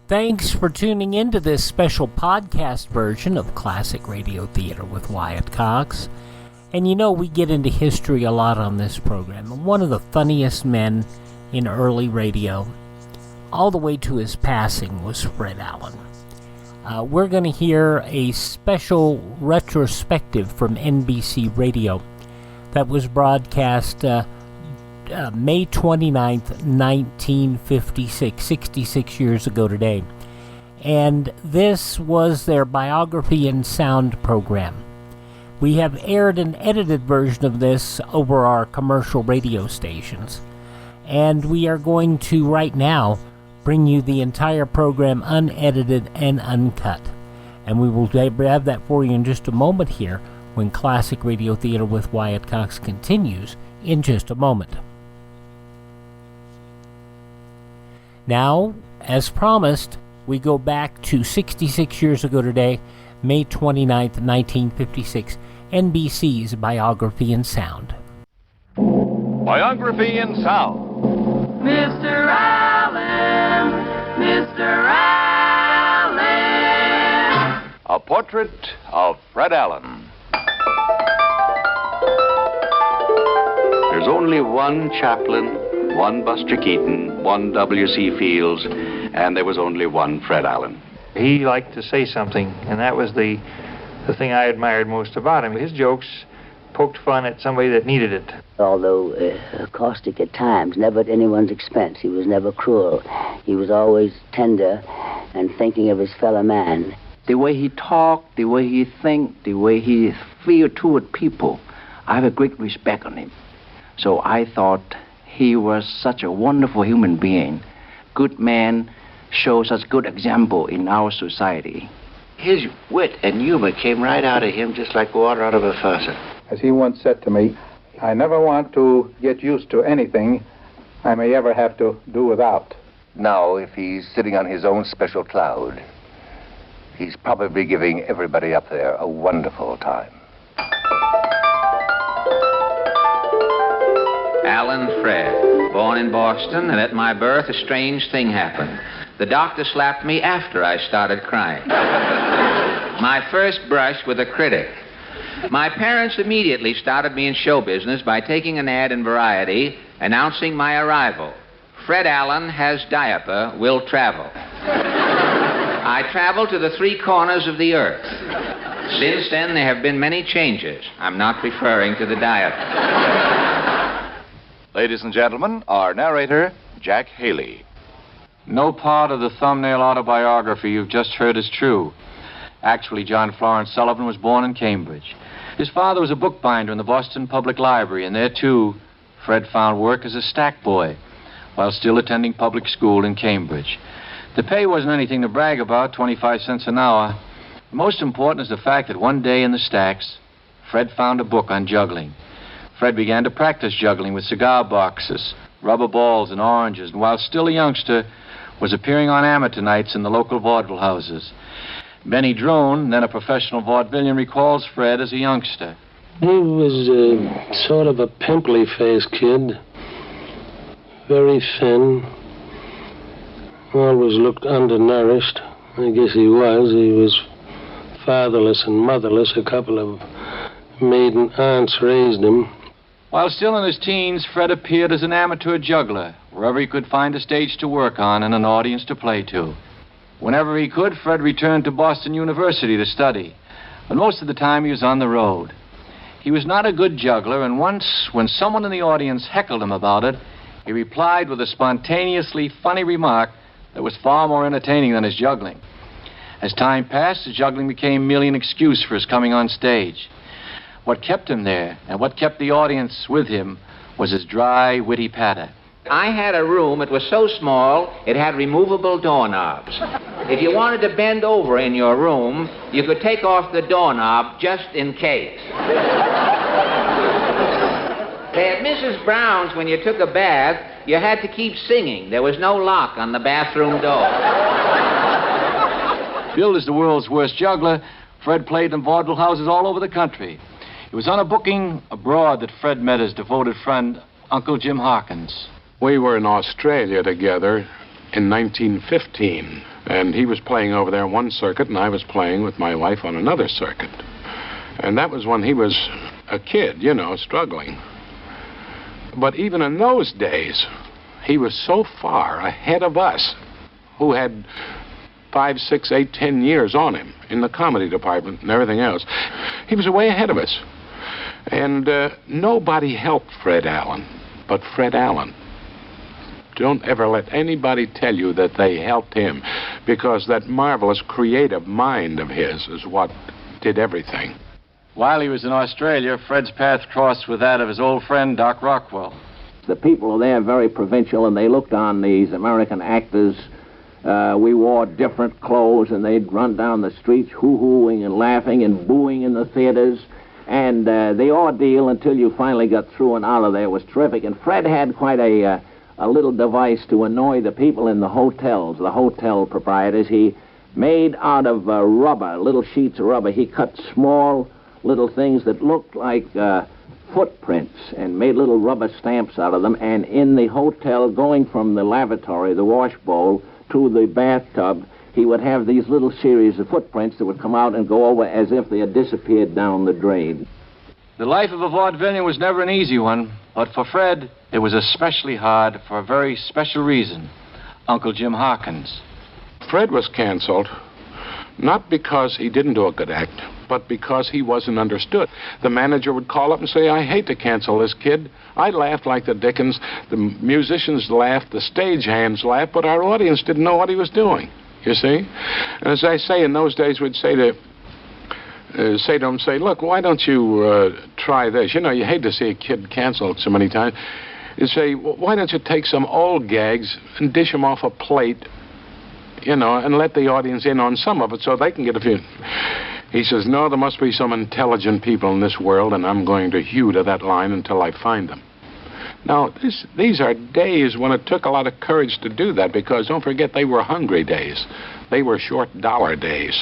Thanks for tuning in to this special podcast version of Classic Radio Theater with Wyatt Cox. And you know, we get into history a lot on this program. One of the funniest men in early radio, all the way to his passing, was Fred Allen. We're going to hear a special retrospective from NBC Radio that was broadcast May 29th, 1956, 66 years ago today. And this was their biography-in-sound program. We have aired an edited version of this over our commercial radio stations. And we are going to, right now, bring you the entire program unedited and uncut. And we will have that for you in just a moment here when Classic Radio Theater with Wyatt Cox continues in just a moment. Now, as promised, we go back to 66 years ago today, May 29th, 1956, NBC's Biography-in-Sound. Biography-in-Sound. Mr. Allen, Mr. Allen. A portrait of Fred Allen. There's only one Chaplin, one Buster Keaton, one W.C. Fields, and there was only one Fred Allen. He liked to say something, and that was the thing I admired most about him. His jokes poked fun at somebody that needed it. Although caustic at times, never at anyone's expense. He was never cruel. He was always tender and thinking of his fellow man. The way he talked, the way he think, the way he feel toward people, I have a great respect on him. So I thought he was such a wonderful human being. Good man, shows such good example in our society. His wit and humor came right out of him just like water out of a faucet. As he once said to me, I never want to get used to anything I may ever have to do without. Now, if he's sitting on his own special cloud, he's probably giving everybody up there a wonderful time. Alan Fred, born in Boston, and at my birth a strange thing happened. The doctor slapped me after I started crying. My first brush with a critic. My parents immediately started me in show business by taking an ad in Variety announcing my arrival. Fred Allen has diaper, will travel. I traveled to the three corners of the earth. Since then, there have been many changes. I'm not referring to the diaper. Ladies and gentlemen, our narrator, Jack Haley. No part of the thumbnail autobiography you've just heard is true. Actually, John Florence Sullivan was born in Cambridge. His father was a bookbinder in the Boston Public Library, and there, too, Fred found work as a stack boy while still attending public school in Cambridge. The pay wasn't anything to brag about, 25 cents an hour. The most important is the fact that one day in the stacks, Fred found a book on juggling. Fred began to practice juggling with cigar boxes, rubber balls, and oranges, and while still a youngster, was appearing on amateur nights in the local vaudeville houses. Benny Drone, then a professional vaudevillian, recalls Fred as a youngster. He was sort of a pimply-faced kid, very thin, always looked undernourished. I guess he was. He was fatherless and motherless. A couple of maiden aunts raised him. While still in his teens, Fred appeared as an amateur juggler, wherever he could find a stage to work on and an audience to play to. Whenever he could, Fred returned to Boston University to study, but most of the time he was on the road. He was not a good juggler, and once, when someone in the audience heckled him about it, he replied with a spontaneously funny remark that was far more entertaining than his juggling. As time passed, his juggling became merely an excuse for his coming on stage. What kept him there, and what kept the audience with him, was his dry, witty patter. I had a room, it was so small, it had removable doorknobs. If you wanted to bend over in your room, you could take off the doorknob just in case. At Mrs. Brown's, when you took a bath, you had to keep singing. There was no lock on the bathroom door. Billed as the world's worst juggler, Fred played in vaudeville houses all over the country. It was on a booking abroad that Fred met his devoted friend, Uncle Jim Hawkins. We were in Australia together, in 1915. And he was playing over there on one circuit, and I was playing with my wife on another circuit. And that was when he was a kid, you know, struggling. But even in those days, he was so far ahead of us, who had 5, 6, 8, 10 years on him in the comedy department and everything else. He was way ahead of us. And nobody helped Fred Allen but Fred Allen. Don't ever let anybody tell you that they helped him, because that marvelous creative mind of his is what did everything. While he was in Australia, Fred's path crossed with that of his old friend, Doc Rockwell. The people there are very provincial, and they looked on these American actors. We wore different clothes, and they'd run down the streets hoo-hooing and laughing and booing in the theaters. And the ordeal until you finally got through and out of there was terrific. And Fred had quite a little device to annoy the people in the hotels, the hotel proprietors. He made out of rubber, little sheets of rubber. He cut small little things that looked like footprints and made little rubber stamps out of them. And in the hotel, going from the lavatory, the wash bowl, to the bathtub, he would have these little series of footprints that would come out and go over as if they had disappeared down the drain. The life of a vaudevillian was never an easy one, but for Fred, it was especially hard for a very special reason. Uncle Jim Hawkins. Fred was canceled, not because he didn't do a good act, but because he wasn't understood. The manager would call up and say, I hate to cancel this kid. I laughed like the dickens. The musicians laughed, the stagehands laughed, but our audience didn't know what he was doing, you see? And as I say, in those days, we'd say to him, look, why don't you try this? You know, you hate to see a kid canceled so many times. You'd say, well, why don't you take some old gags and dish them off a plate, you know, and let the audience in on some of it so they can get a few. He says, no, there must be some intelligent people in this world, and I'm going to hew to that line until I find them. Now, these are days when it took a lot of courage to do that, because don't forget, they were hungry days. They were short dollar days.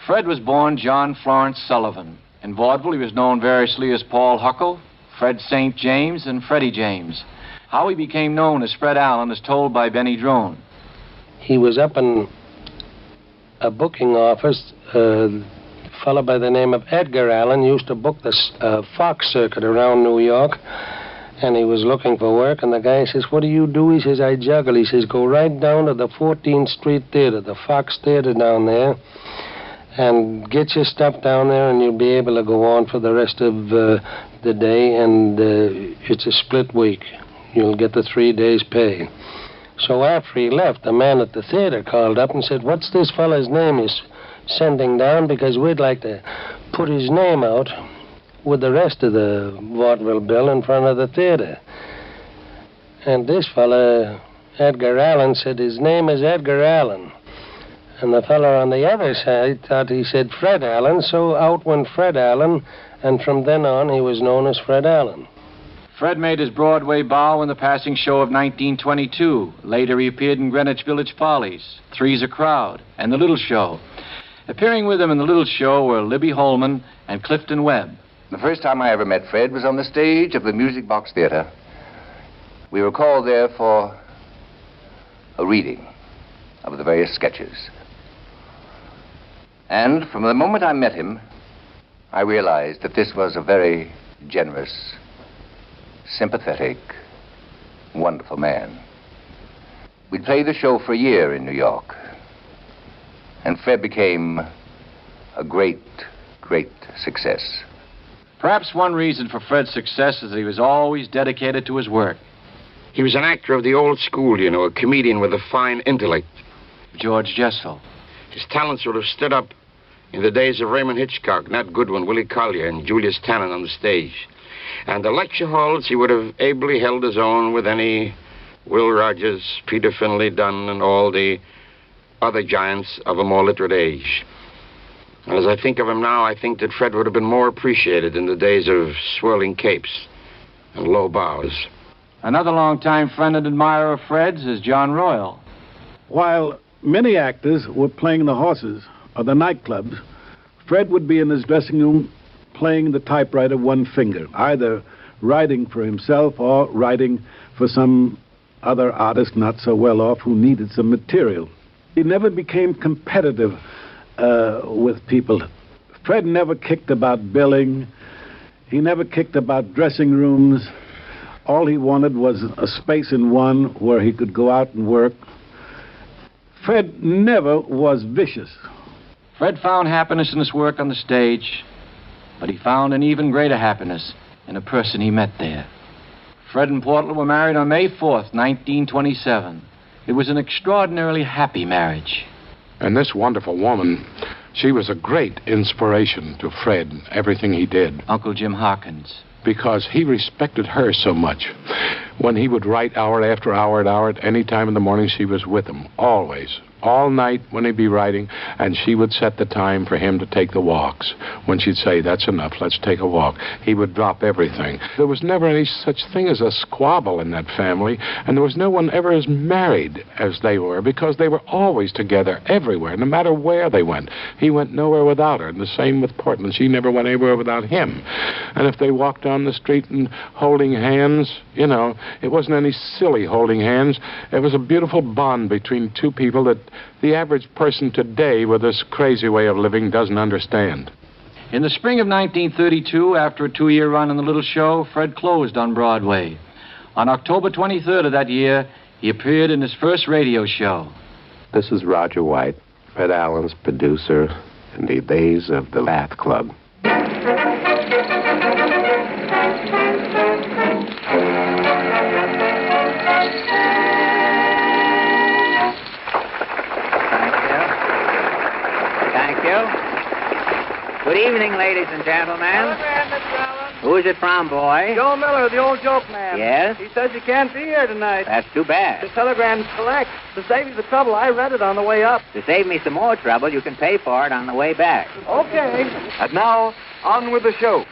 Fred was born John Florence Sullivan. In vaudeville, he was known variously as Paul Huckle, Fred St. James, and Freddie James. How he became known as Fred Allen is told by Benny Drone. He was up in a booking office. A fellow by the name of Edgar Allen used to book the Fox circuit around New York, and he was looking for work, and the guy says, what do you do? He says, I juggle. He says, go right down to the 14th Street Theater, the Fox Theater down there, and get your stuff down there, and you'll be able to go on for the rest of the day, and it's a split week. You'll get the 3 days' pay. So after he left, the man at the theater called up and said, what's this fellow's name he's sending down? Because we'd like to put his name out with the rest of the vaudeville bill in front of the theater. And this fella, Edgar Allen, said his name is Edgar Allen. And the fellow on the other side thought he said Fred Allen, so out went Fred Allen, and from then on he was known as Fred Allen. Fred made his Broadway bow in the passing show of 1922. Later he appeared in Greenwich Village Follies, Three's a Crowd, and The Little Show. Appearing with him in The Little Show were Libby Holman and Clifton Webb. The first time I ever met Fred was on the stage of the Music Box Theater. We were called there for a reading of the various sketches. And from the moment I met him, I realized that this was a very generous, sympathetic, wonderful man. We'd played the show for a year in New York, and Fred became a great, great success. Perhaps one reason for Fred's success is that he was always dedicated to his work. He was an actor of the old school, you know, a comedian with a fine intellect. George Jessel. His talents would have stood up in the days of Raymond Hitchcock, Nat Goodwin, Willie Collier, and Julius Tannen on the stage. And the lecture halls, he would have ably held his own with any Will Rogers, Peter Finlay Dunn, and all the other giants of a more literate age. And as I think of him now, I think that Fred would have been more appreciated in the days of swirling capes and low bows. Another longtime friend and admirer of Fred's is John Royal. While many actors were playing the horses or the nightclubs, Fred would be in his dressing room playing the typewriter one finger, either writing for himself or writing for some other artists not so well off who needed some material. He never became competitive with people. Fred never kicked about billing. He never kicked about dressing rooms. All he wanted was a space in one where he could go out and work. Fred never was vicious. Fred found happiness in his work on the stage, but he found an even greater happiness in a person he met there. Fred and Portland were married on May 4th, 1927. It was an extraordinarily happy marriage. And this wonderful woman, she was a great inspiration to Fred, everything he did. Uncle Jim Hawkins. Because he respected her so much. When he would write hour after hour at any time in the morning, she was with him, always. All night when he'd be writing, and she would set the time for him to take the walks. When she'd say, that's enough, let's take a walk, he would drop everything. There was never any such thing as a squabble in that family, and there was no one ever as married as they were, because they were always together everywhere, no matter where they went. He went nowhere without her, and the same with Portland. She never went anywhere without him. And if they walked down the street and holding hands, you know, it wasn't any silly holding hands. It was a beautiful bond between two people that the average person today with this crazy way of living doesn't understand. In the spring of 1932, after a 2-year run on the little show, Fred closed on Broadway. On October 23rd of that year, he appeared in his first radio show. This is Roger White, Fred Allen's producer in the days of the Laugh Club. Good evening, ladies and gentlemen. Who is it from, boy? Joe Miller, the old joke man. Yes? He says you can't be here tonight. That's too bad. The telegram's collect. To save you the trouble, I read it on the way up. To save me some more trouble, you can pay for it on the way back. Okay. And now, on with the show.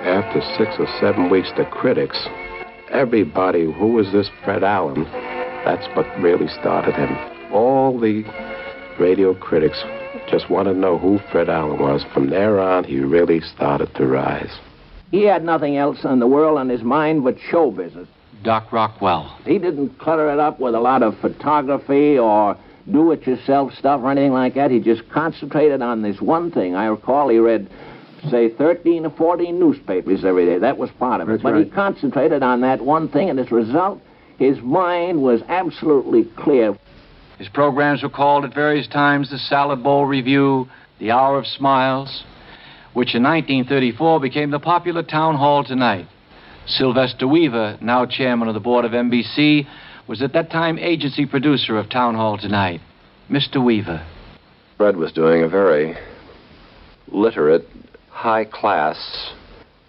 After 6 or 7 weeks, the critics, everybody, who was this Fred Allen? That's what really started him. All the radio critics just wanted to know who Fred Allen was. From there on, he really started to rise. He had nothing else in the world on his mind but show business. Doc Rockwell. He didn't clutter it up with a lot of photography or do-it-yourself stuff or anything like that. He just concentrated on this one thing. I recall he read, say, 13 or 14 newspapers every day. That was part of it. But he concentrated on that one thing, and as a result, his mind was absolutely clear. His programs were called at various times the Salad Bowl Review, the Hour of Smiles, which in 1934 became the popular Town Hall Tonight. Sylvester Weaver, now chairman of the board of NBC, was at that time agency producer of Town Hall Tonight. Mr. Weaver. Fred was doing a very literate, high-class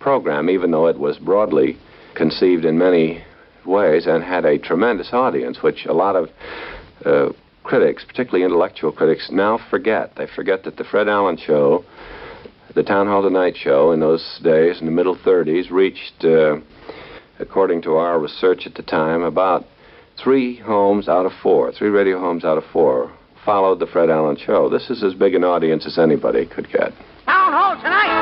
program, even though it was broadly conceived in many ways and had a tremendous audience, which a lot of critics, particularly intellectual critics, now forget. They forget that the Fred Allen Show, the Town Hall Tonight Show, in those days, in the middle 30s, reached, according to our research at the time, about 3 homes out of 4, 3 radio homes out of 4 followed the Fred Allen Show. This is as big an audience as anybody could get. Town Hall Tonight!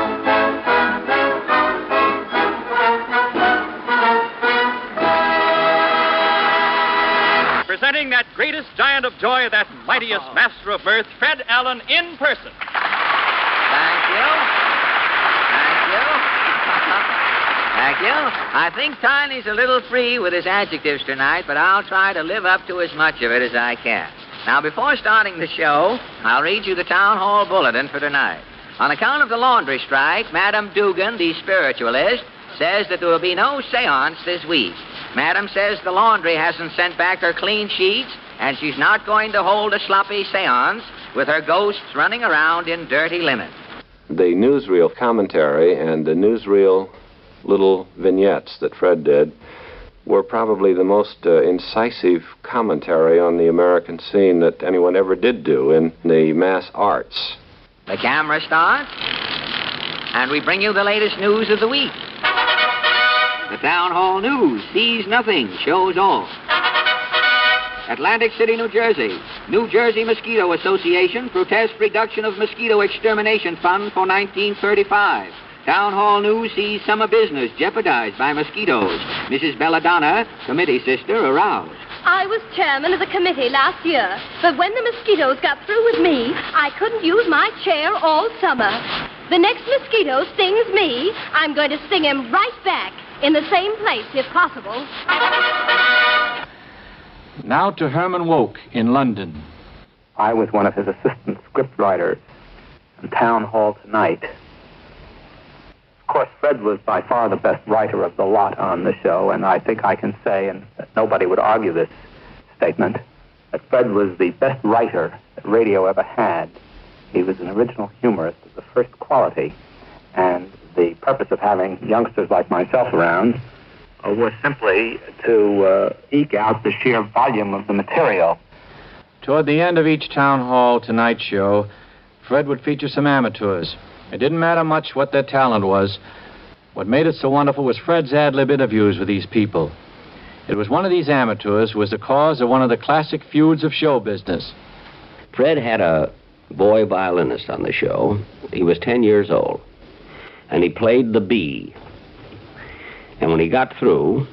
Presenting that greatest giant of joy, that mightiest master of mirth, Fred Allen in person. Thank you. Thank you. I think Tiny's a little free with his adjectives tonight, but I'll try to live up to as much of it as I can. Now, before starting the show, I'll read you the Town Hall Bulletin for tonight. On account of the laundry strike, Madame Dugan, the spiritualist, says that there will be no seance this week. Madam says the laundry hasn't sent back her clean sheets, and she's not going to hold a sloppy seance with her ghosts running around in dirty linen. The newsreel commentary and the newsreel little vignettes that Fred did were probably the most incisive commentary on the American scene that anyone ever did do in the mass arts. The camera starts, and we bring you the latest news of the week. The Town Hall News sees nothing, shows all. Atlantic City, New Jersey. New Jersey Mosquito Association protests reduction of mosquito extermination fund for 1935. Town hall news sees summer business jeopardized by mosquitoes. Mrs. Belladonna, committee sister, aroused. I was chairman of the committee last year, but when the mosquitoes got through with me, I couldn't use my chair all summer. The next mosquito stings me, I'm going to sting him right back in the same place, if possible. Now to Herman Woke in London. I was one of his assistant scriptwriters in Town Hall Tonight. Of course, Fred was by far the best writer of the lot on the show, and I think I can say, and nobody would argue this statement, that Fred was the best writer that radio ever had. He was an original humorist of the first quality, and the purpose of having youngsters like myself around was simply to eke out the sheer volume of the material. Toward the end of each Town Hall Tonight show, Fred would feature some amateurs. It didn't matter much what their talent was. What made it so wonderful was Fred's ad-lib interviews with these people. It was one of these amateurs who was the cause of one of the classic feuds of show business. Fred had a boy violinist on the show. He was 10 years old, and he played the B. And when he got through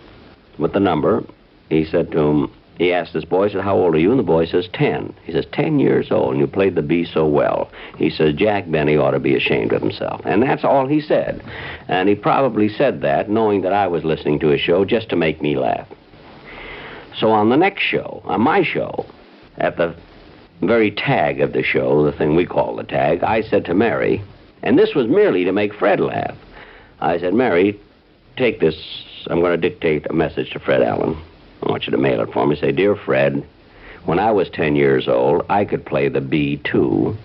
with the number, he said to him, he asked this boy, he said, how old are you? And the boy says, 10. He says, 10 years old, and you played the B so well. He says, Jack Benny ought to be ashamed of himself. And that's all he said. And he probably said that knowing that I was listening to his show just to make me laugh. So on the next show, on my show, at the very tag of the show, the thing we call the tag, I said to Mary, and this was merely to make Fred laugh, I said, Mary, take this, I'm going to dictate a message to Fred Allen. I want you to mail it for me. Say, Dear Fred, when I was 10 years old, I could play the B too.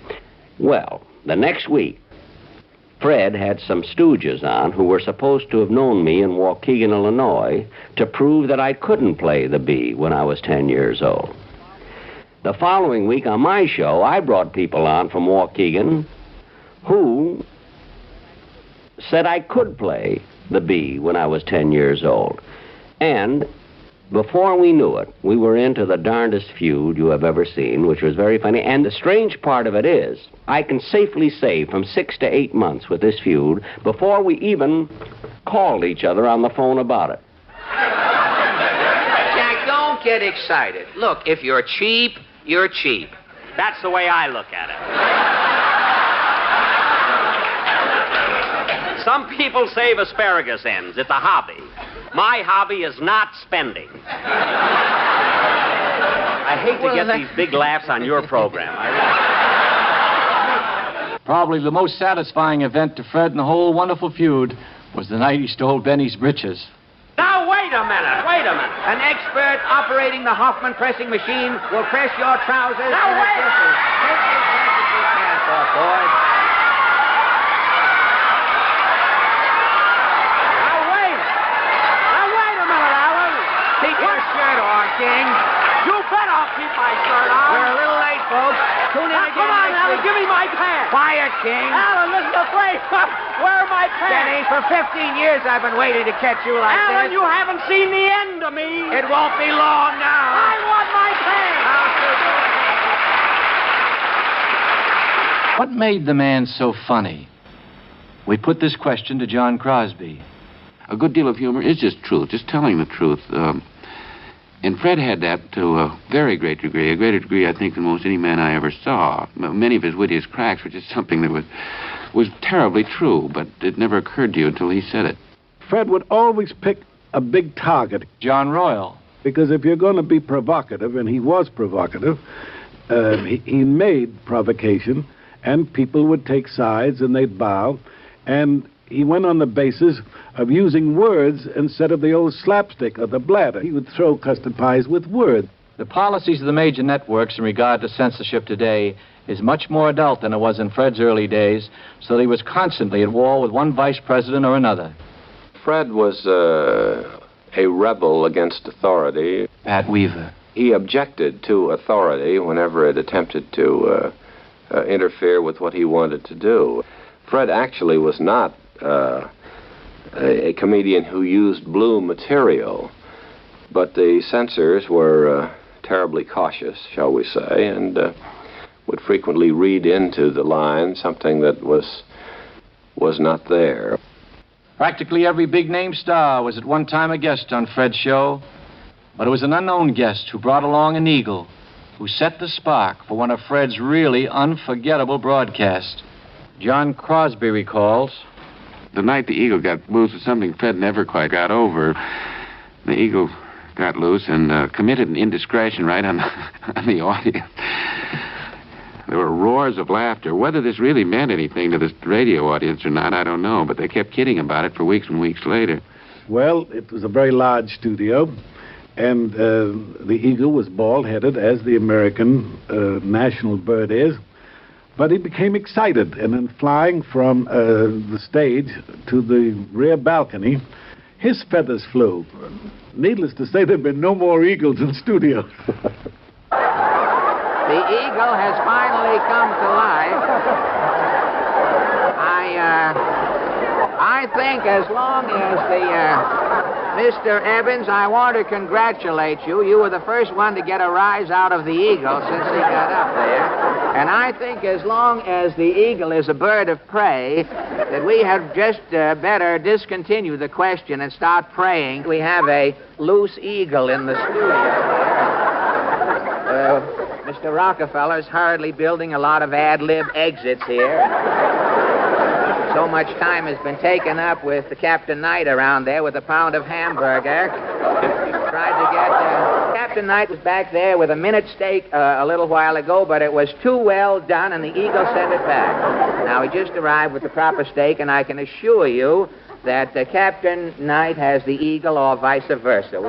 Well, the next week, Fred had some stooges on who were supposed to have known me in Waukegan, Illinois, to prove that I couldn't play the B when I was 10 years old. The following week on my show, I brought people on from Waukegan who said I could play the B when I was 10 years old. And before we knew it, we were into the darndest feud you have ever seen, which was very funny. And the strange part of it is, I can safely say from 6 to 8 months with this feud, before we even called each other on the phone about it. Jack, don't get excited. Look, if you're cheap, you're cheap. That's the way I look at it. Some people save asparagus ends. It's a hobby. My hobby is not spending. I hate to get these big laughs on your program. Probably the most satisfying event to Fred in the whole wonderful feud was the night he stole Benny's breeches. Now, wait a minute. An expert operating the Hoffman pressing machine will press your trousers. Now, wait! Take as fast as you can, soft boy. King. You bet I'll keep my shirt on. We're a little late, folks. Tune in again. Come on, Alan, give me my pants. Quiet, King. Alan, listen to play. Where are my pants? Benny, for 15 years I've been waiting to catch you like this. Alan, you haven't seen the end of me. It won't be long now. I want my pants. What made the man so funny? We put this question to John Crosby. A good deal of humor is just truth, just telling the truth. And Fred had that to a very great degree, a greater degree, I think, than most any man I ever saw. Many of his wittiest cracks were just something that was terribly true, but it never occurred to you until he said it. Fred would always pick a big target. John Royal. Because if you're going to be provocative, and he was provocative, he made provocation, and people would take sides and they'd bow, and he went on the basis of using words instead of the old slapstick or the bladder. He would throw custard pies with words. The policies of the major networks in regard to censorship today is much more adult than it was in Fred's early days, so that he was constantly at war with one vice president or another. Fred was a rebel against authority. Pat Weaver. He objected to authority whenever it attempted to interfere with what he wanted to do. Fred actually was not a comedian who used blue material, but the censors were terribly cautious, shall we say, and would frequently read into the line something that was was not there. Practically every big-name star was at one time a guest on Fred's show, but it was an unknown guest who brought along an eagle who set the spark for one of Fred's really unforgettable broadcasts. John Crosby recalls, the night the eagle got loose was something Fred never quite got over. The eagle got loose and committed an indiscretion right on the audience. There were roars of laughter. Whether this really meant anything to the radio audience or not, I don't know, but they kept kidding about it for weeks and weeks later. Well, it was a very large studio, and the eagle was bald-headed, as the American national bird is, but he became excited, and then flying from the stage to the rear balcony, his feathers flew. Needless to say, there have been no more eagles in studio. The eagle has finally come to life. I think as long as Mr. Evans, I want to congratulate you. You were the first one to get a rise out of the eagle since he got up there. And I think as long as the eagle is a bird of prey, that we have just better discontinue the question and start praying. We have a loose eagle in the studio. Mr. Rockefeller's hurriedly building a lot of ad-lib exits here. So much time has been taken up with the Captain Knight around there with a pound of hamburger. Tried to get... Captain Knight was back there with a minute steak a little while ago, but it was too well done, and the eagle sent it back. Now, he just arrived with the proper steak, and I can assure you that Captain Knight has the eagle or vice versa.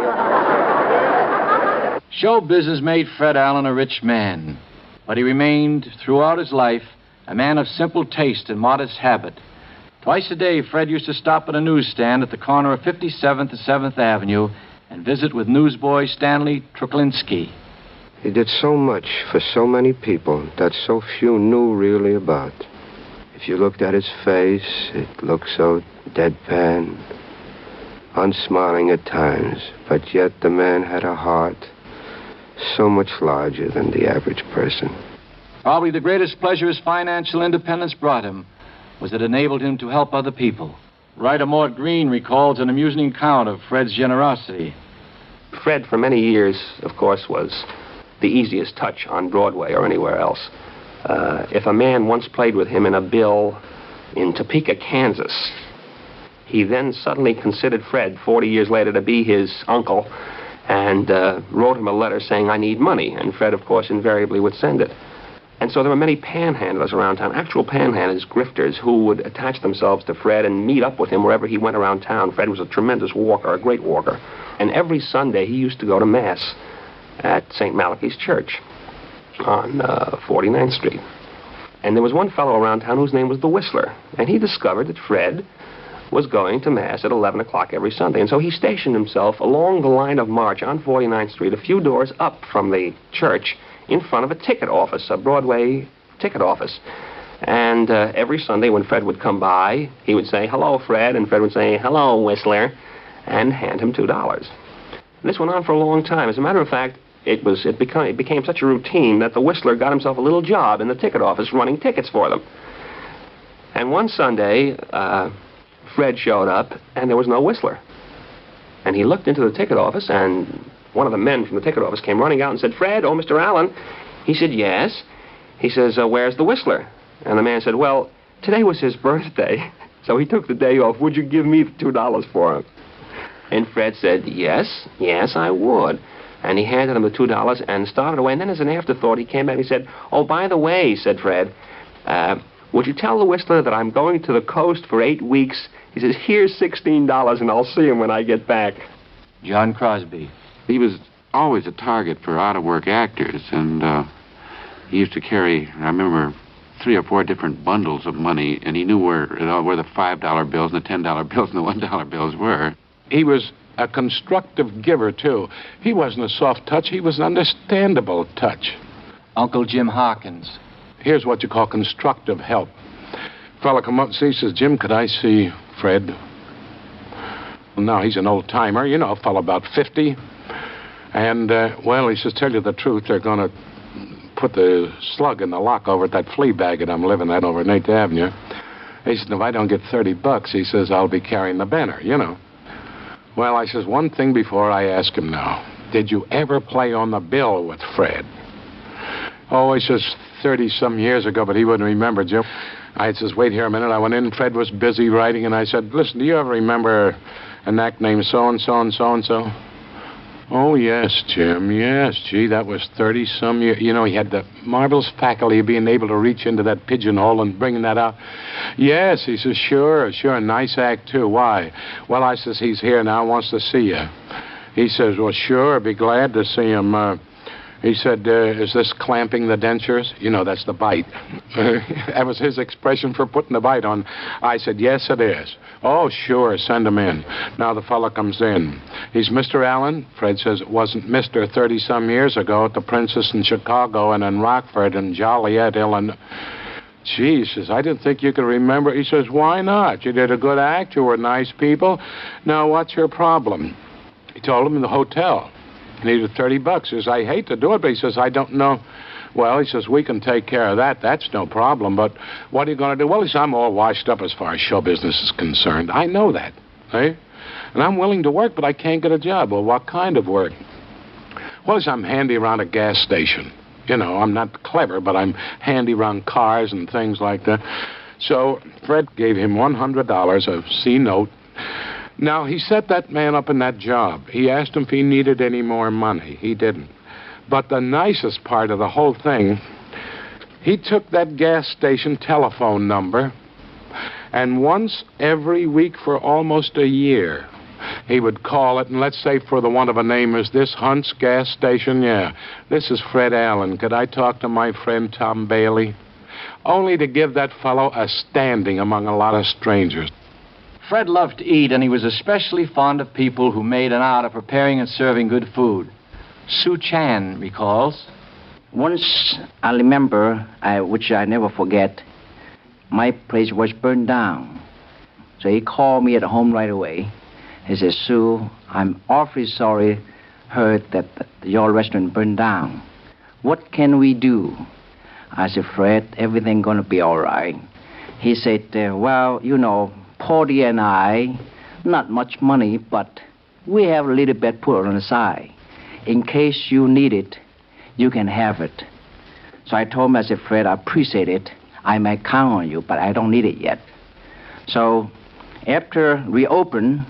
Show business made Fred Allen a rich man, but he remained, throughout his life, a man of simple taste and modest habit. Twice a day, Fred used to stop at a newsstand at the corner of 57th and 7th Avenue and visit with newsboy Stanley Truklinski. He did so much for so many people that so few knew really about. If you looked at his face, it looked so deadpan, unsmiling at times, but yet the man had a heart so much larger than the average person. Probably the greatest pleasure his financial independence brought him was it enabled him to help other people. Writer Mort Green recalls an amusing account of Fred's generosity. Fred, for many years, of course, was the easiest touch on Broadway or anywhere else. If a man once played with him in a bill in Topeka, Kansas, he then suddenly considered Fred 40 years later to be his uncle and wrote him a letter saying, "I need money." And Fred, of course, invariably would send it. And so there were many panhandlers around town, actual panhandlers, grifters, who would attach themselves to Fred and meet up with him wherever he went around town. Fred was a tremendous walker, a great walker. And every Sunday he used to go to Mass at St. Malachy's Church on 49th Street. And there was one fellow around town whose name was the Whistler. And he discovered that Fred was going to Mass at 11 o'clock every Sunday. And so he stationed himself along the line of march on 49th Street, a few doors up from the church, in front of a ticket office, a Broadway ticket office. And every Sunday when Fred would come by, he would say, "Hello, Fred," and Fred would say, "Hello, Whistler," and hand him $2. And this went on for a long time. As a matter of fact, it became such a routine that the Whistler got himself a little job in the ticket office running tickets for them. And one Sunday, Fred showed up, and there was no Whistler. And he looked into the ticket office, and one of the men from the ticket office came running out and said, "Fred, oh, Mr. Allen." He said, "Yes." He says, "Where's the Whistler?" And the man said, "Well, today was his birthday, so he took the day off. Would you give me the $2 for him?" And Fred said, yes, I would. And he handed him the $2 and started away. And then as an afterthought, he came back and he said, "Oh, by the way," said Fred, "would you tell the Whistler that I'm going to the coast for 8 weeks? He says, here's $16 and I'll see him when I get back." John Crosby. He was always a target for out-of-work actors, and he used to carry, I remember, 3 or 4 different bundles of money, and he knew where the $5 bills and the $10 bills and the $1 bills were. He was a constructive giver, too. He wasn't a soft touch. He was an understandable touch. Uncle Jim Hawkins. Here's what you call constructive help. Fella come up and he says, "Jim, could I see Fred?" Well, now, he's an old-timer, you know, a fella about 50. And, well, he says, "Tell you the truth, they're going to put the slug in the lock over at that flea bag that I'm living at over at 8th Avenue. He said, if I don't get $30, he says, I'll be carrying the banner, you know. Well, I says, one thing before I ask him now. Did you ever play on the bill with Fred? Oh, he says, 30-some years ago, but he wouldn't remember, Jim. I says, wait here a minute. I went in, Fred was busy writing, and I said, listen, do you ever remember an act named so-and-so and so-and-so? Oh, yes, Jim, yes. Gee, that was 30-some years. You know, he had the marvelous faculty of being able to reach into that pigeonhole and bringing that out. Yes, he says, sure, nice act, too. Why? Well, I says, he's here now, wants to see you. He says, well, sure, I'd be glad to see him. He said, is this clamping the dentures? You know, that's the bite. That was his expression for putting the bite on. I said, yes, it is. Oh, sure, send him in. Now the fellow comes in. He's Mr. Allen. Fred says it wasn't Mr. 30-some years ago at the Princess in Chicago and in Rockford and Joliet, Illinois. Gee, he says, I didn't think you could remember. He says, why not? You did a good act. You were nice people. Now, what's your problem? He told him in the hotel. He needed $30. He says, I hate to do it, but he says, I don't know. Well, he says, we can take care of that. That's no problem. But what are you going to do? Well, he says, I'm all washed up as far as show business is concerned. I know that. Eh? And I'm willing to work, but I can't get a job. Well, what kind of work? Well, he says, I'm handy around a gas station. You know, I'm not clever, but I'm handy around cars and things like that. So Fred gave him $100, a C-note. Now, he set that man up in that job. He asked him if he needed any more money. He didn't. But the nicest part of the whole thing, he took that gas station telephone number, and once every week for almost a year, he would call it, and let's say for the want of a name, is this Hunt's gas station? Yeah. This is Fred Allen. Could I talk to my friend Tom Bailey? Only to give that fellow a standing among a lot of strangers. Fred loved to eat, and he was especially fond of people who made an art of preparing and serving good food. Sue Chan recalls. Once I remember, which I never forget, my place was burned down. So he called me at home right away. He said, Sue, I'm awfully sorry, heard that your restaurant burned down. What can we do? I said, Fred, everything gonna be all right. He said, well, you know, Porty and I, not much money, but we have a little bit put on the side. In case you need it, you can have it. So I told him, I said, Fred, I appreciate it. I may count on you, but I don't need it yet. So after we opened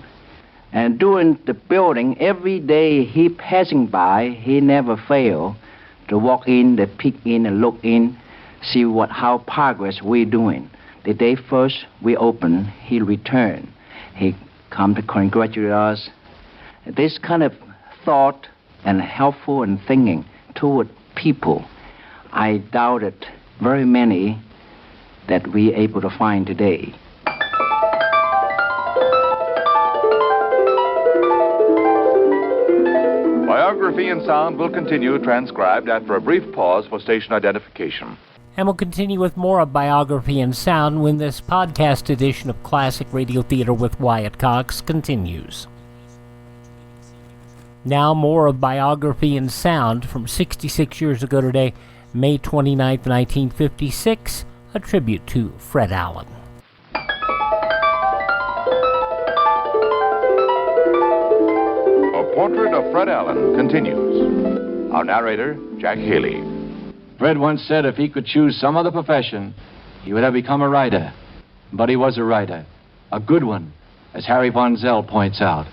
and doing the building, every day he passing by, he never failed to walk in, to peek in and look in, see how progress we're doing. The day first we opened, he returned. He come to congratulate us. This kind of thought and helpful and thinking toward people, I doubted very many that we able to find today. Biography-in-Sound will continue, transcribed after a brief pause for station identification. And we'll continue with more of Biography-in-Sound when this podcast edition of Classic Radio Theater with Wyatt Cox continues. Now more of Biography-in-Sound from 66 years ago today, May 29th, 1956, a tribute to Fred Allen. A Portrait of Fred Allen continues. Our narrator, Jack Haley. Fred once said if he could choose some other profession, he would have become a writer. But he was a writer, a good one, as Harry Von Zell points out.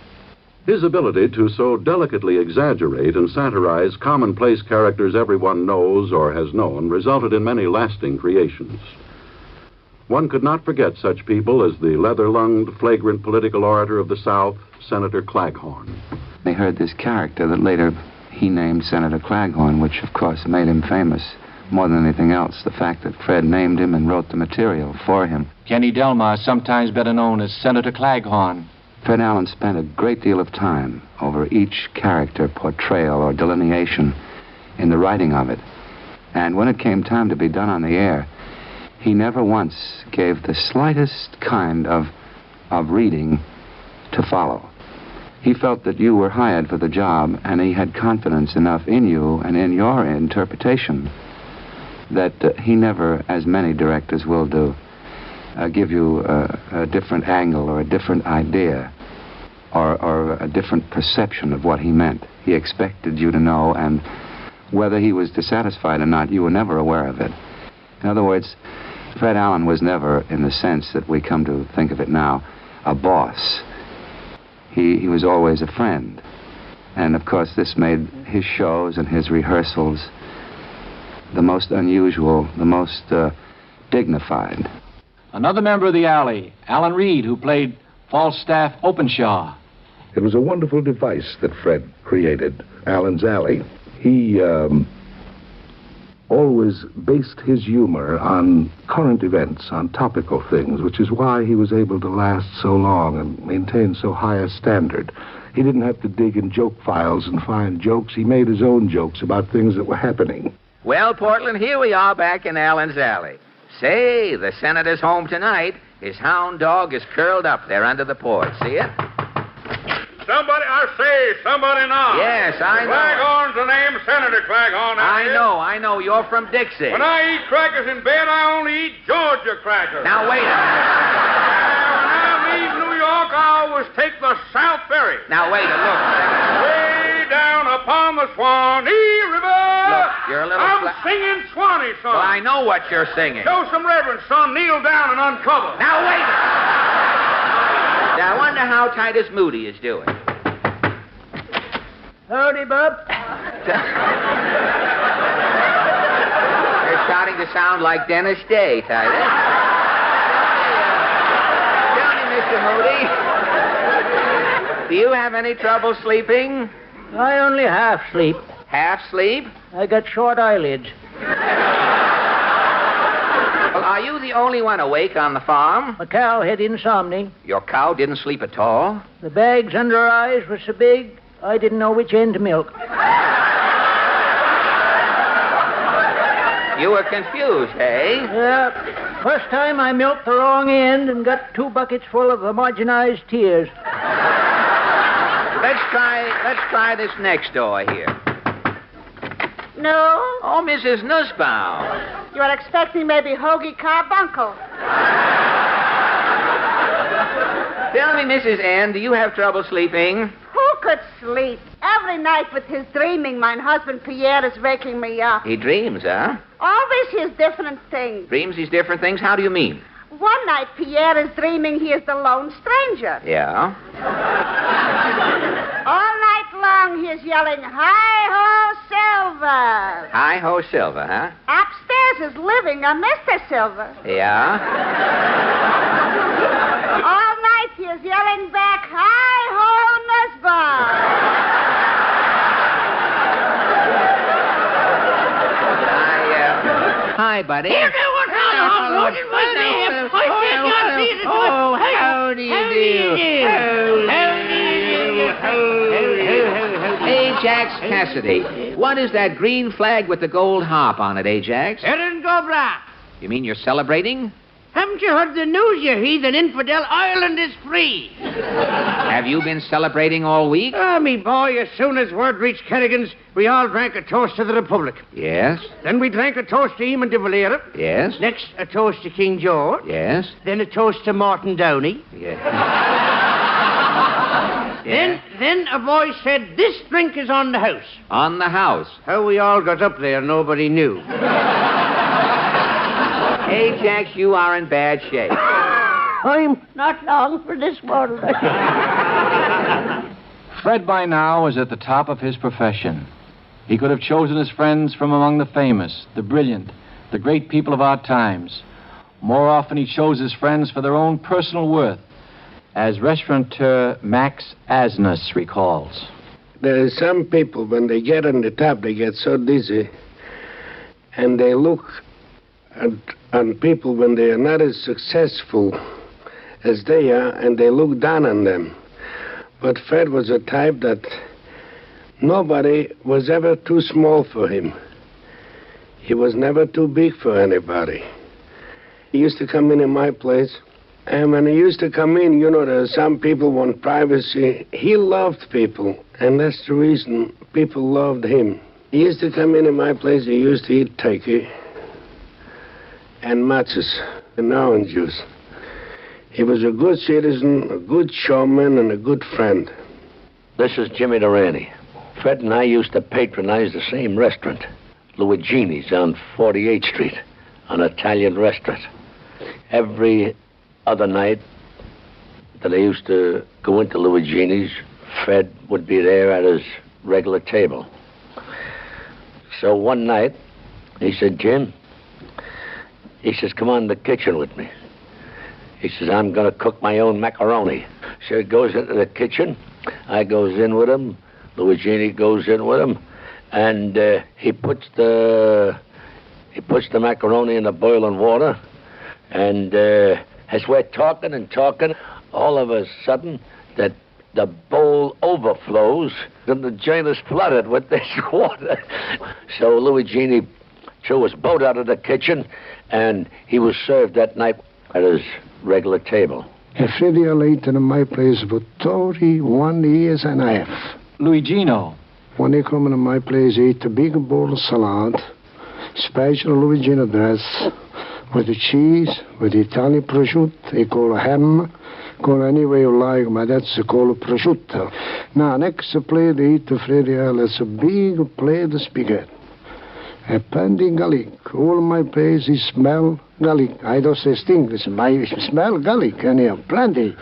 His ability to so delicately exaggerate and satirize commonplace characters everyone knows or has known resulted in many lasting creations. One could not forget such people as the leather-lunged, flagrant political orator of the South, Senator Claghorn. They heard this character that later he named Senator Claghorn, which of course made him famous more than anything else. The fact that Fred named him and wrote the material for him. Kenny Delmar, sometimes better known as Senator Claghorn. Fred Allen spent a great deal of time over each character portrayal or delineation in the writing of it. And when it came time to be done on the air, he never once gave the slightest kind of reading to follow. He felt that you were hired for the job, and he had confidence enough in you and in your interpretation that he never, as many directors will do, give you a different angle or a different idea or a different perception of what he meant. He expected you to know, and whether he was dissatisfied or not, you were never aware of it. In other words, Fred Allen was never, in the sense that we come to think of it now, a boss. He was always a friend. And, of course, this made his shows and his rehearsals the most unusual, the most dignified. Another member of the Alley, Alan Reed, who played Falstaff Openshaw. It was a wonderful device that Fred created, Allen's Alley. He always based his humor on current events, on topical things, which is why he was able to last so long and maintain so high a standard. He didn't have to dig in joke files and find jokes. He made his own jokes about things that were happening. Well, Portland, here we are back in Allen's Alley. Say, the senator's home tonight. His hound dog is curled up there under the porch. See it? Somebody now. Yes, I know. Claghorn's the name, Senator Claghorn. I know. You're from Dixie. When I eat crackers in bed, I only eat Georgia crackers. Now, wait a minute. When I leave New York, I always take the South Ferry. Now, wait a look. Way down upon the Swanee River. Look, you're a little... I'm singing Swanee song. Well, I know what you're singing. Show some reverence, son. Kneel down and uncover. Now, wait a minute. Now, I wonder how Titus Moody is doing. Howdy, Bob. You're starting to sound like Dennis Day, Titus. Tell me, Mr. Moody, do you have any trouble sleeping? I only half sleep. Half sleep? I got short eyelids. Well, are you the only one awake on the farm? My cow had insomnia. Your cow didn't sleep at all? The bags under her eyes were so big, I didn't know which end to milk. You were confused, eh? Yeah. First time I milked the wrong end and got 2 buckets full of homogenized tears. Let's try this next door here. No? Oh, Mrs. Nussbaum. You are expecting maybe Hoagie Carbuncle. Tell me, Mrs. N, do you have trouble sleeping? Who could sleep? Every night with his dreaming, my husband Pierre is waking me up. He dreams, huh? Always his different things. Dreams these different things? How do you mean? One night Pierre is dreaming he is the lone stranger. Yeah? All night long he is yelling, "Hi-ho, Silver!" Hi-ho, Silver, huh? Upstairs is living a Mr. Silver. Yeah? All night he is yelling back, "Hi-ho, Nussbaum!" Hi, buddy. Here, now, what's on the hot road? It was there. Oh, how do you do? Ajax Cassidy. What is that green flag with the gold harp on it, Ajax? Erin Govra. You mean you're celebrating? Haven't you heard the news, you heathen infidel? Ireland is free. Have you been celebrating all week? Me boy, as soon as word reached Kerrigan's, we all drank a toast to the Republic. Yes. Then we drank a toast to Eamon de Valera. Yes. Next, a toast to King George. Yes. Then a toast to Martin Downey. Yes. Then a voice said, "This drink is on the house." On the house. How we all got up there, nobody knew. Ajax, you are in bad shape. I'm not long for this world. Fred by now was at the top of his profession. He could have chosen his friends from among the famous, the brilliant, the great people of our times. More often he chose his friends for their own personal worth, as restaurateur Max Asness recalls. There are some people, when they get on the top, they get so dizzy, and they look on people when they are not as successful as they are, and they look down on them. But Fred was a type that nobody was ever too small for him. He was never too big for anybody. He used to come in my place, and when he used to come in, you know, there are some people want privacy. He loved people, and that's the reason people loved him. He used to come in my place, he used to eat turkey and matches and orange juice. He was a good citizen, a good showman, and a good friend. This is Jimmy Durante. Fred and I used to patronize the same restaurant, Luigini's on 48th Street, an Italian restaurant. Every other night that I used to go into Luigini's, Fred would be there at his regular table. So one night, he said, Jim, he says, come on in the kitchen with me. He says, I'm going to cook my own macaroni. So he goes into the kitchen. I goes in with him. Luigini goes in with him. And he puts the macaroni in the boiling water. And as we're talking and talking, all of a sudden, the bowl overflows and the joint is flooded with this water. So Luigini threw his boat out of the kitchen, and he was served that night at his regular table. Freddy ate in my place for 31 years and a half. Luigino. When he come into my place, he ate a big bowl of salad, special Luigino dress, with the cheese, with the Italian prosciutto, he call a ham, call any way you like, but that's called prosciutto. Now, next plate, he eat the Freddy it's a big plate of spaghetti. A plenty garlic. All my place is smell garlic. I don't say stink, it's my smell garlic, and here, plenty.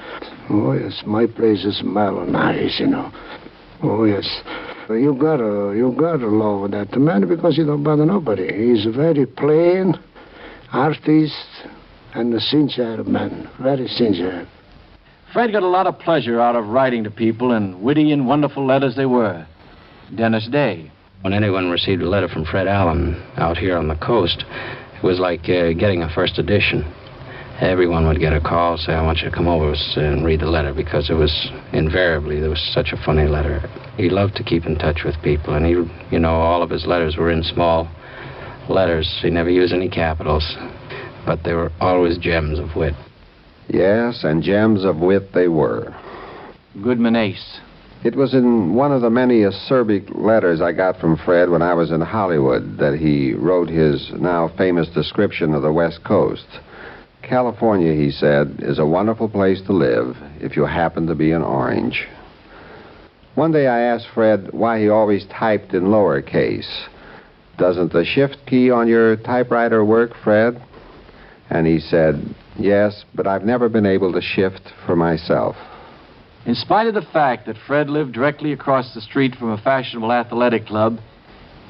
Oh, yes, my place is smell nice, you know. Oh, yes. You gotta love that man because he don't bother nobody. He's very plain, artist, and a sincere man. Very sincere. Fred got a lot of pleasure out of writing to people, and witty and wonderful letters they were. Dennis Day. When anyone received a letter from Fred Allen out here on the coast, it was like getting a first edition. Everyone would get a call, say, I want you to come over and read the letter, because it was invariably, there was such a funny letter. He loved to keep in touch with people, and he, all of his letters were in small letters. He never used any capitals, but they were always gems of wit. Yes, and gems of wit they were. Goodman Ace. It was in one of the many acerbic letters I got from Fred when I was in Hollywood that he wrote his now famous description of the West Coast. California, he said, is a wonderful place to live if you happen to be an orange. One day I asked Fred why he always typed in lowercase. Doesn't the shift key on your typewriter work, Fred? And he said, yes, but I've never been able to shift for myself. In spite of the fact that Fred lived directly across the street from a fashionable athletic club,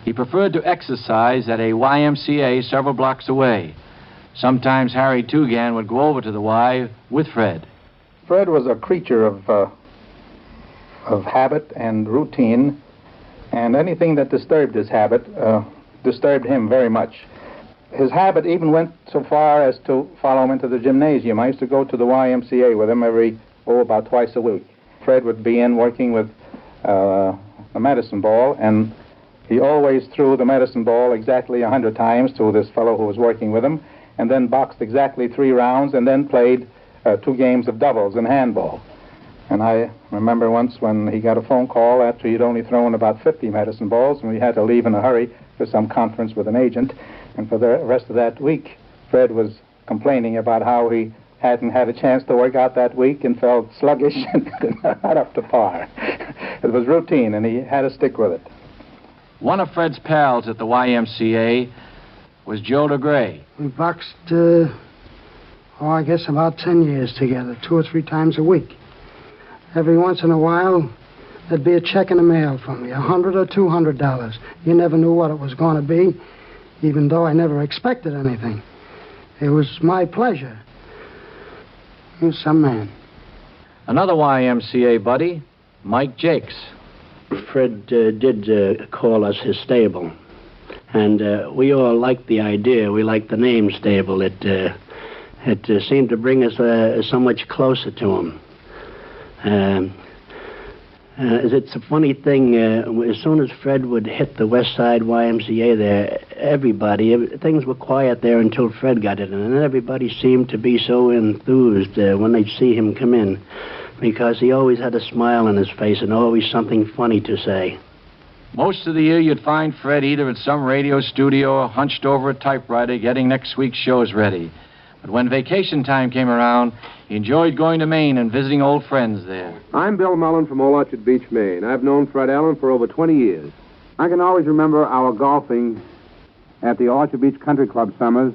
he preferred to exercise at a YMCA several blocks away. Sometimes Harry Tugan would go over to the Y with Fred. Fred was a creature of habit and routine, and anything that disturbed his habit disturbed him very much. His habit even went so far as to follow him into the gymnasium. I used to go to the YMCA with him about twice a week. Fred would be in working with a medicine ball, and he always threw the medicine ball exactly 100 times to this fellow who was working with him, and then boxed exactly 3 rounds, and then played 2 games of doubles in handball. And I remember once when he got a phone call after he'd only thrown about 50 medicine balls, and we had to leave in a hurry for some conference with an agent. And for the rest of that week, Fred was complaining about how he hadn't had a chance to work out that week and felt sluggish and not up to par. It was routine, and he had to stick with it. One of Fred's pals at the YMCA was Joe DeGray. We boxed, I guess about 10 years together, 2 or 3 times a week. Every once in a while, there'd be a check in the mail from me, $100 or $200. You never knew what it was going to be, even though I never expected anything. It was my pleasure. He was some man. Another YMCA buddy, Mike Jakes. Fred did call us his stable. And we all liked the idea. We liked the name stable. It seemed to bring us so much closer to him. It's a funny thing. As soon as Fred would hit the West Side YMCA there, things were quiet there until Fred got it. And then everybody seemed to be so enthused when they'd see him come in, because he always had a smile on his face and always something funny to say. Most of the year, you'd find Fred either at some radio studio or hunched over a typewriter getting next week's shows ready. But when vacation time came around, he enjoyed going to Maine and visiting old friends there. I'm Bill Mullen from Old Orchard Beach, Maine. I've known Fred Allen for over 20 years. I can always remember our golfing at the Orchard Beach Country Club summers.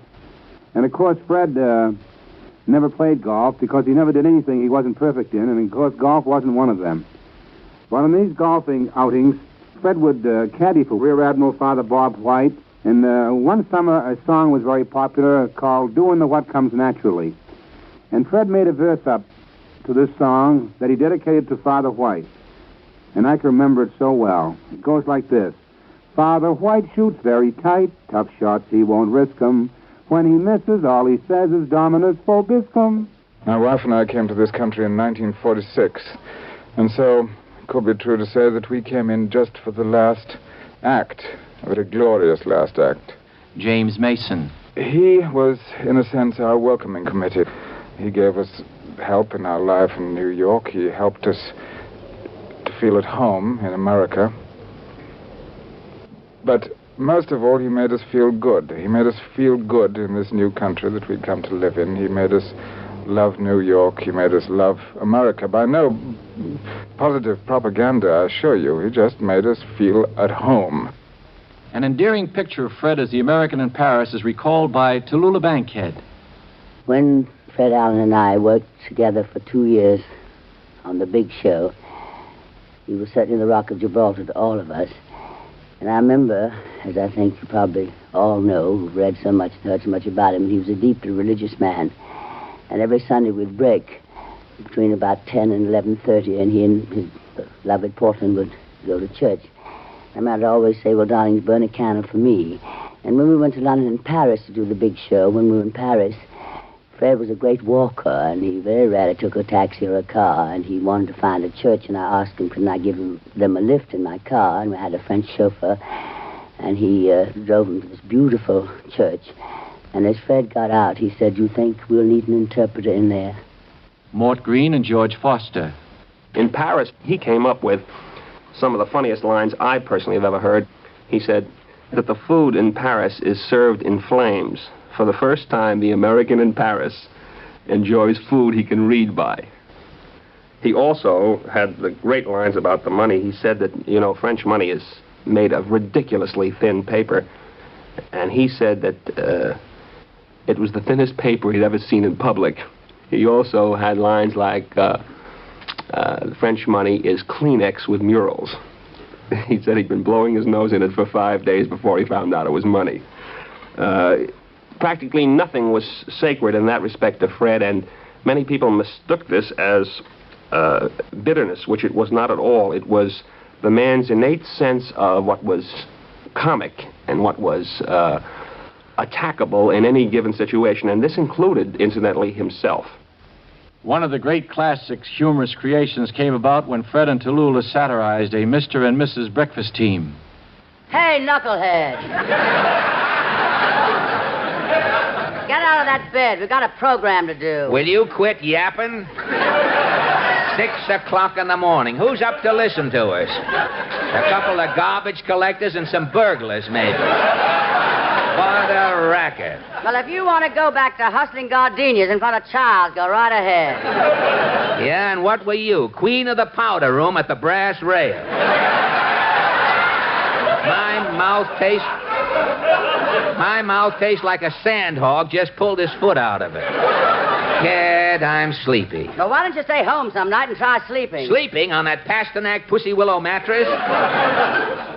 And, of course, Fred never played golf because he never did anything he wasn't perfect in, and, of course, golf wasn't one of them. But on these golfing outings, Fred would caddy for Rear Admiral Father Bob White, and one summer a song was very popular called Doin' the What Comes Naturally. And Fred made a verse up to this song that he dedicated to Father White. And I can remember it so well. It goes like this. Father White shoots very tight, tough shots he won't risk 'em. When he misses, all he says is Dominus Vobiscum. My wife and I came to this country in 1946, and so it could be true to say that we came in just for the last act, a very glorious last act. James Mason. He was, in a sense, our welcoming committee. He gave us help in our life in New York. He helped us to feel at home in America. But most of all, he made us feel good. He made us feel good in this new country that we'd come to live in. He made us love New York. He made us love America. By no positive propaganda, I assure you. He just made us feel at home. An endearing picture of Fred as the American in Paris is recalled by Tallulah Bankhead. When Fred Allen and I worked together for 2 years on the big show, he was certainly the Rock of Gibraltar to all of us. And I remember, as I think you probably all know, who've read so much and heard so much about him, he was a deeply religious man. And every Sunday we'd break between about 10 and 11:30, and he and his beloved Portland would go to church. And I'd always say, well, darlings, burn a candle for me. And when we went to London and Paris to do the big show, when we were in Paris, Fred was a great walker, and he very rarely took a taxi or a car, and he wanted to find a church, and I asked him, couldn't I give them a lift in my car, and we had a French chauffeur, and he drove them to this beautiful church. And as Fred got out, he said, you think we'll need an interpreter in there? Mort Green and George Foster. In Paris, he came up with some of the funniest lines I personally have ever heard. He said that the food in Paris is served in flames. For the first time, the American in Paris enjoys food he can read by. He also had the great lines about the money. He said that, you know, French money is made of ridiculously thin paper. And he said that it was the thinnest paper he'd ever seen in public. He also had lines like, French money is Kleenex with murals. He said he'd been blowing his nose in it for 5 days before he found out it was money. Practically nothing was sacred in that respect to Fred, and many people mistook this as bitterness, which it was not at all. It was the man's innate sense of what was comic and what was attackable in any given situation, and this included, incidentally, himself. One of the great classics, humorous creations, came about when Fred and Tallulah satirized a Mr. and Mrs. breakfast team. Hey, knucklehead. Get out of that bed. We've got a program to do. Will you quit yapping? 6 o'clock in the morning. Who's up to listen to us? A couple of garbage collectors and some burglars, maybe. What a racket. Well, if you want to go back to hustling gardenias in front of Charles, go right ahead. Yeah, and what were you? Queen of the powder room at the brass rail. My mouth tastes like a sandhog just pulled his foot out of it. Kid, I'm sleepy. Well, why don't you stay home some night and try sleeping? Sleeping on that Pasternak Pussy Willow mattress?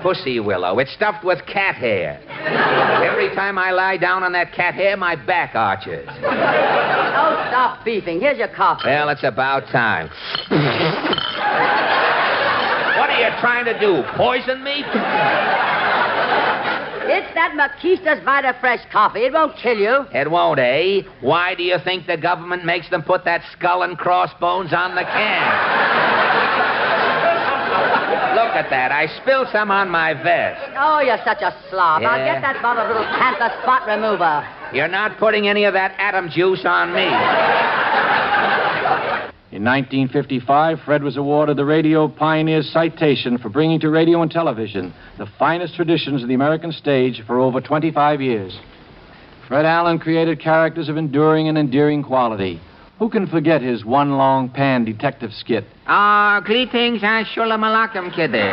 Pussy Willow. It's stuffed with cat hair. Every time I lie down on that cat hair, my back arches. Oh, stop beefing. Here's your coffee. Well, it's about time. What are you trying to do, poison me? It's that Maquista's Vita Fresh coffee. It won't kill you. It won't, eh? Why do you think the government makes them put that skull and crossbones on the can? Look at that. I spilled some on my vest. Oh, you're such a slob. Yeah. I'll get that bottle of little panther spot remover. You're not putting any of that atom juice on me. In 1955, Fred was awarded the Radio Pioneer's Citation for bringing to radio and television the finest traditions of the American stage for over 25 years. Fred Allen created characters of enduring and endearing quality. Who can forget his one long pan detective skit? Greetings and shalom alaikum, kiddy.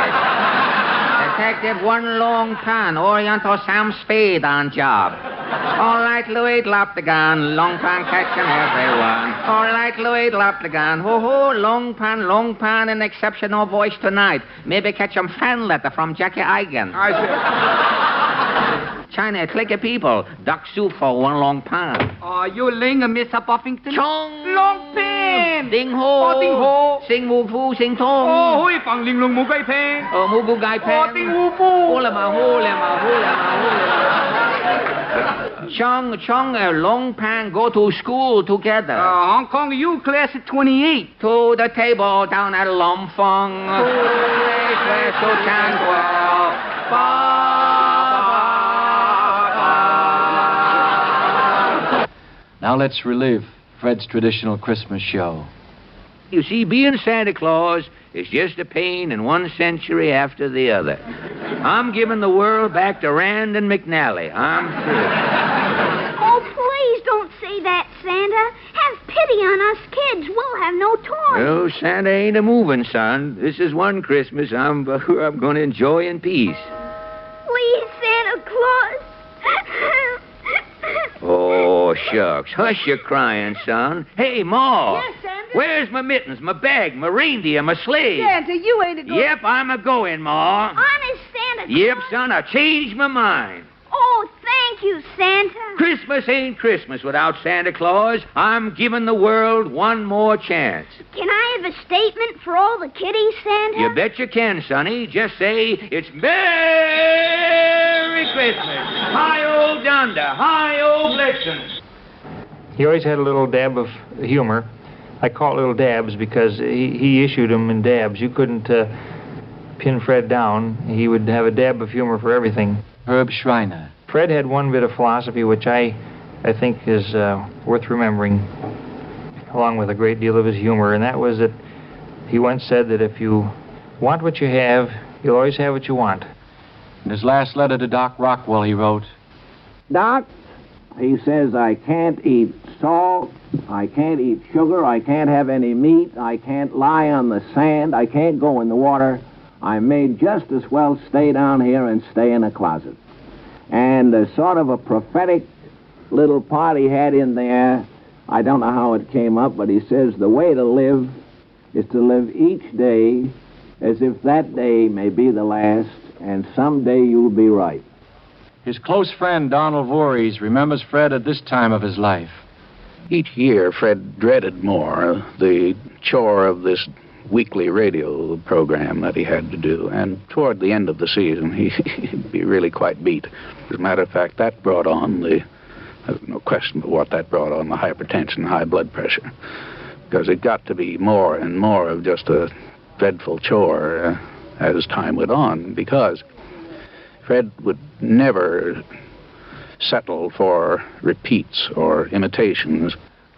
Detective One Long Pan, Oriental Sam Spade on job. All right, Louis, drop the gun. Long Pan catching everyone. All right, Louis, drop the gun. Ho-ho, Long Pan, an exceptional voice tonight. Maybe catch some fan letter from Jackie Eigen. China, click of people. Duck soup for One Long Pan. You ling, Mr. Buffington? Chong. Long Pan. Ding Ho. Oh, Ding Ho. Sing Wu Fu, Sing Tong. Oh, hui phẳng linh lung mu gai pen. Mu gu gai pen. Oh, Ding Wu Fu. Hula ma. Chong, Long Pan go to school together. Hong Kong, you class 28. To the table down at Lom Fong. Now let's relive Fred's traditional Christmas show. You see, being Santa Claus is just a pain in one century after the other. I'm giving the world back to Rand and McNally. I'm through. Oh, please don't say that, Santa. Have pity on us kids. We'll have no toys. No, Santa ain't a-moving, son. This is one Christmas I'm going to enjoy in peace. Please, Santa Claus. Oh, shucks. Hush your crying, son. Hey, Ma. Yes, Santa? Where's my mittens, my bag, my reindeer, my sleigh? Santa, you ain't a-going. Yep, I'm a-going, Ma. Honest, Santa Claus. Yep, son, I changed my mind. Oh, thank you, Santa. Christmas ain't Christmas without Santa Claus. I'm giving the world one more chance. Can I have a statement for all the kiddies, Santa? You bet you can, sonny. Just say, it's Merry Christmas. Hi, old yonder. Hi, old Blitzen. He always had a little dab of humor. I call it little dabs because he issued them in dabs. You couldn't pin Fred down. He would have a dab of humor for everything. Herb Schreiner. Fred had one bit of philosophy which I think is worth remembering, along with a great deal of his humor, and that was that he once said that if you want what you have, you'll always have what you want. In his last letter to Doc Rockwell, he wrote, Doc, he says, I can't eat salt, I can't eat sugar, I can't have any meat, I can't lie on the sand, I can't go in the water. I may just as well stay down here and stay in a closet. And sort of a prophetic little part he had in there, I don't know how it came up, but he says the way to live is to live each day as if that day may be the last, and someday you'll be right. His close friend, Donald Voorhees, remembers Fred at this time of his life. Each year, Fred dreaded more the chore of this weekly radio program that he had to do, and toward the end of the season, he'd be really quite beat. As a matter of fact, that brought on there's no question but what that brought on, the hypertension, high blood pressure, because it got to be more and more of just a dreadful chore as time went on, because Fred would never settle for repeats or imitations.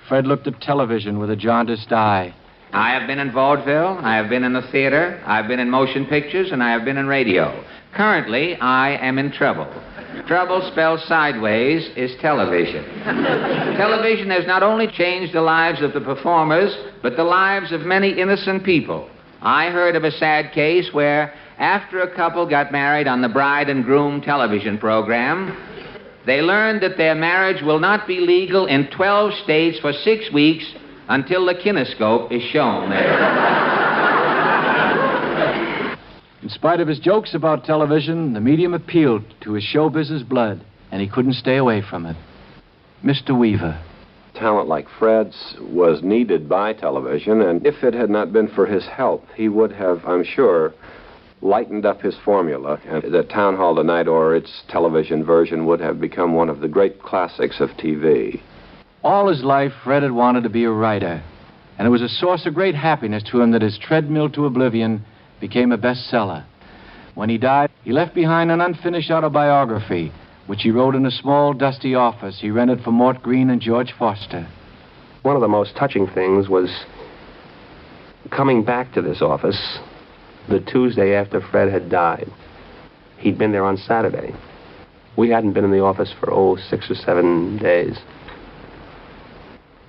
Fred looked at television with a jaundiced eye. I have been in vaudeville, I have been in the theater, I've been in motion pictures, and I have been in radio. Currently, I am in trouble. Trouble spelled sideways is television. Television has not only changed the lives of the performers, but the lives of many innocent people. I heard of a sad case where, after a couple got married on the Bride and Groom television program, they learned that their marriage will not be legal in 12 states for 6 weeks until the kinescope is shown there. In spite of his jokes about television, the medium appealed to his show business blood, and he couldn't stay away from it. Mr. Weaver. Talent like Fred's was needed by television, and if it had not been for his health, he would have, I'm sure, lightened up his formula, and the Town Hall Tonight or its television version would have become one of the great classics of TV. All his life, Fred had wanted to be a writer, and it was a source of great happiness to him that his Treadmill to Oblivion became a bestseller. When he died, he left behind an unfinished autobiography, which he wrote in a small, dusty office he rented for Mort Green and George Foster. One of the most touching things was coming back to this office the Tuesday after Fred had died. He'd been there on Saturday. We hadn't been in the office for, 6 or 7 days.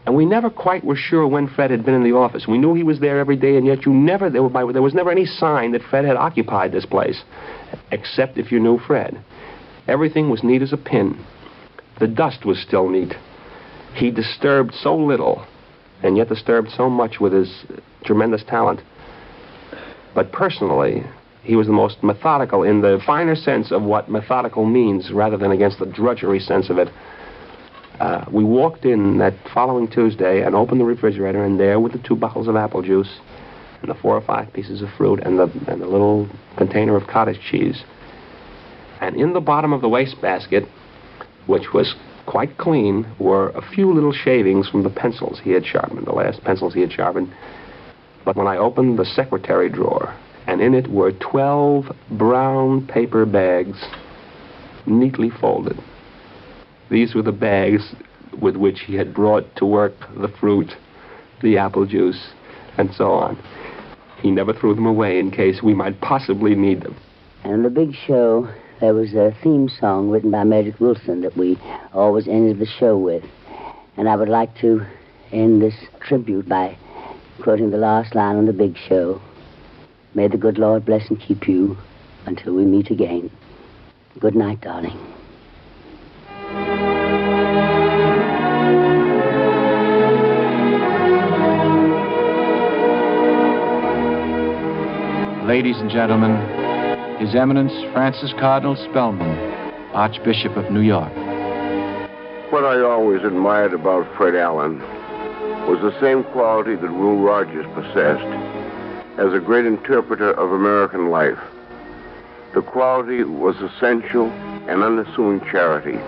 And we never quite were sure when Fred had been in the office. We knew he was there every day, and yet there was never any sign that Fred had occupied this place, except if you knew Fred. Everything was neat as a pin. The dust was still neat. He disturbed so little, and yet disturbed so much with his tremendous talent. But personally, he was the most methodical in the finer sense of what methodical means, rather than against the drudgery sense of it. We walked in that following Tuesday and opened the refrigerator, and there were the 2 bottles of apple juice and the 4 or 5 pieces of fruit and the little container of cottage cheese. And in the bottom of the wastebasket, which was quite clean, were a few little shavings from the pencils he had sharpened, the last pencils he had sharpened. But when I opened the secretary drawer, and in it were 12 brown paper bags neatly folded. These were the bags with which he had brought to work the fruit, the apple juice, and so on. He never threw them away in case we might possibly need them. And the big show, there was a theme song written by Magic Wilson that we always ended the show with. And I would like to end this tribute by quoting the last line on the big show. May the good Lord bless and keep you until we meet again. Good night, darling. Ladies and gentlemen, His Eminence Francis Cardinal Spellman, Archbishop of New York. What I always admired about Fred Allen was the same quality that Will Rogers possessed as a great interpreter of American life. The quality was essential and unassuming charity.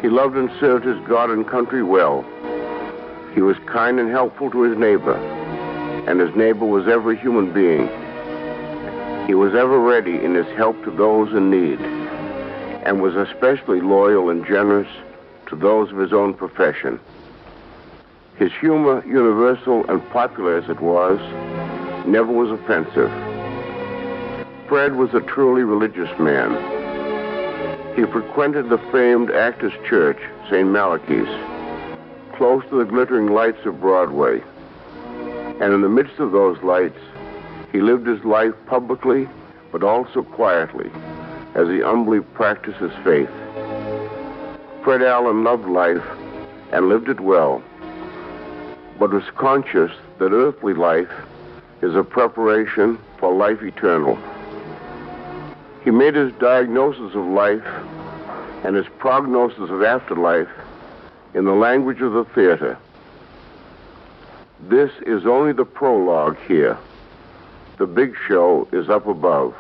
He loved and served his God and country well. He was kind and helpful to his neighbor, and his neighbor was every human being. He was ever ready in his help to those in need, and was especially loyal and generous to those of his own profession. His humor, universal and popular as it was, never was offensive. Fred was a truly religious man. He frequented the famed Actors Church, St. Malachy's, close to the glittering lights of Broadway. And in the midst of those lights, he lived his life publicly, but also quietly, as he humbly practiced his faith. Fred Allen loved life and lived it well, but was conscious that earthly life is a preparation for life eternal. He made his diagnosis of life and his prognosis of afterlife in the language of the theater. This is only the prologue here. The big show is up above.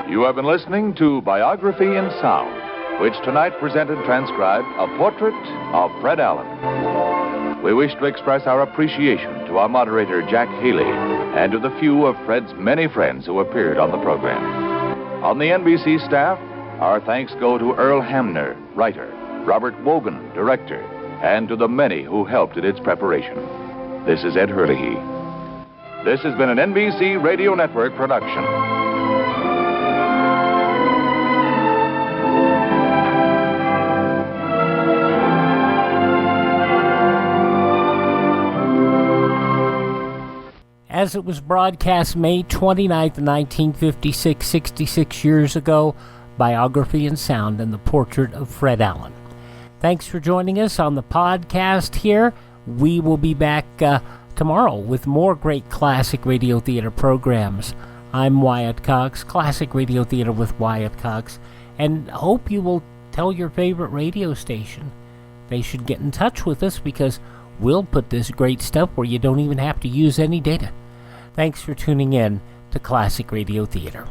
You have been listening to Biography in Sound, which tonight presented transcribed a portrait of Fred Allen. We wish to express our appreciation to our moderator, Jack Haley, and to the few of Fred's many friends who appeared on the program. On the NBC staff, our thanks go to Earl Hamner, writer, Robert Wogan, director, and to the many who helped in its preparation. This is Ed Hurley. This has been an NBC Radio Network production. As it was broadcast May 29th, 1956, 66 years ago, Biography in Sound and the Portrait of Fred Allen. Thanks for joining us on the podcast here. We will be back tomorrow with more great classic radio theater programs. I'm Wyatt Cox, Classic Radio Theater with Wyatt Cox, and hope you will tell your favorite radio station they should get in touch with us, because we'll put this great stuff where you don't even have to use any data. Thanks for tuning in to Classic Radio Theater.